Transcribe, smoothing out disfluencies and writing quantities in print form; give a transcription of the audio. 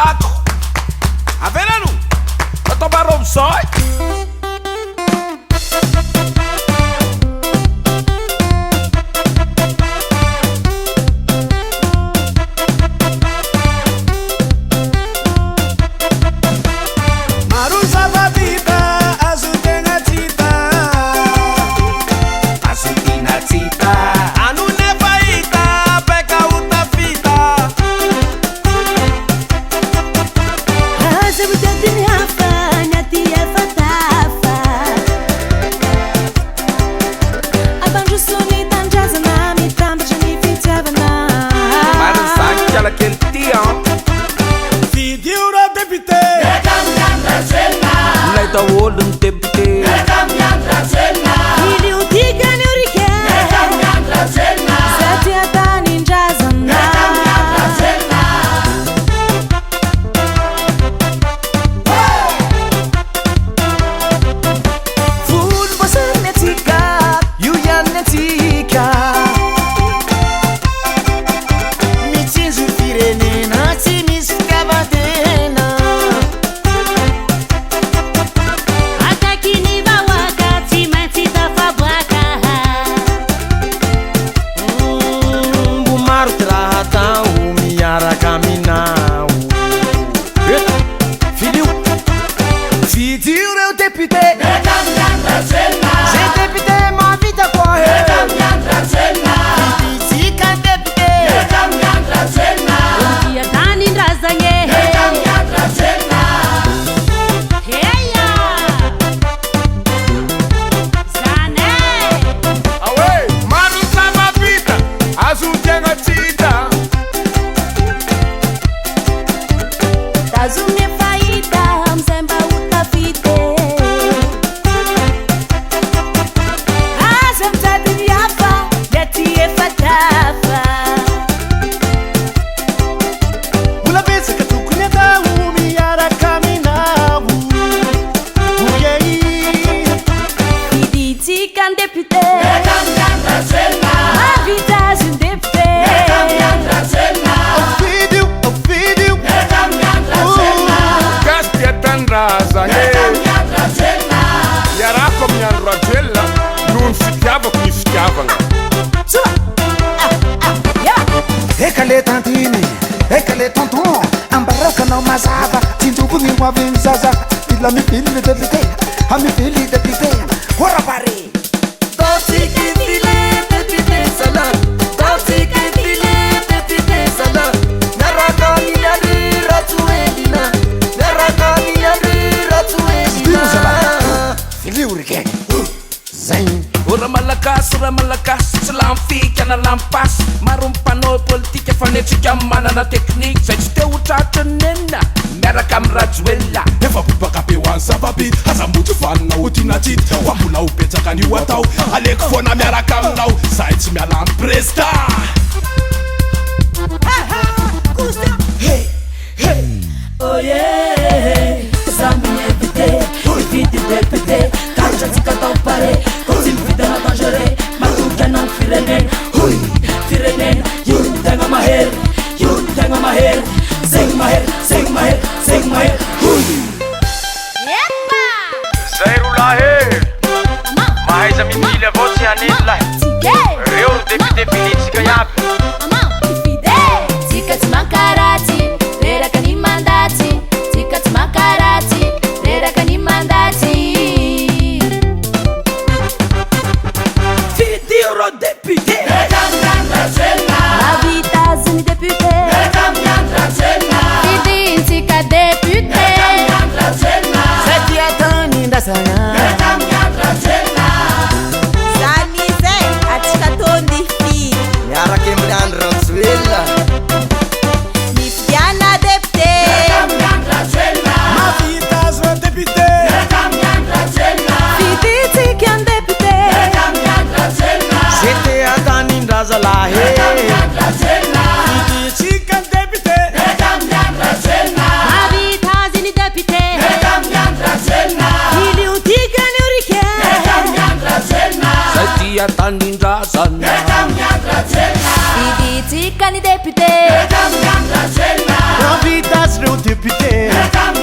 lako avelano atao baroby zao manana teknik zay tsy te hotratranyena miaraka amy rajoela efa bibakapehoany zavabe azambotsy vanina otinatity fa mbola ho betsaka an'io atao aleko foana miaraka aminao zahay tsy miala amy presta Vite depute, caixa de catão pare, cozinha vida na dangeré, matuca não firene, hui, firene, you tenho uma hair, sing my hair, hui. Epa! Zero lá mais a menina você anila, eu depute Feliz Gaiabe. Tika tsmakarati, lera kani mandati, tika tsmakarati, lera kani mandati. Fitiavana depute, La vita zini depute, Fidi tika depute, Setiatani ndasana, Sanize atika tondi fi. Yarake depute Miaraka amin'ny andra velona Navitasy reo depute Miaraka amin'ny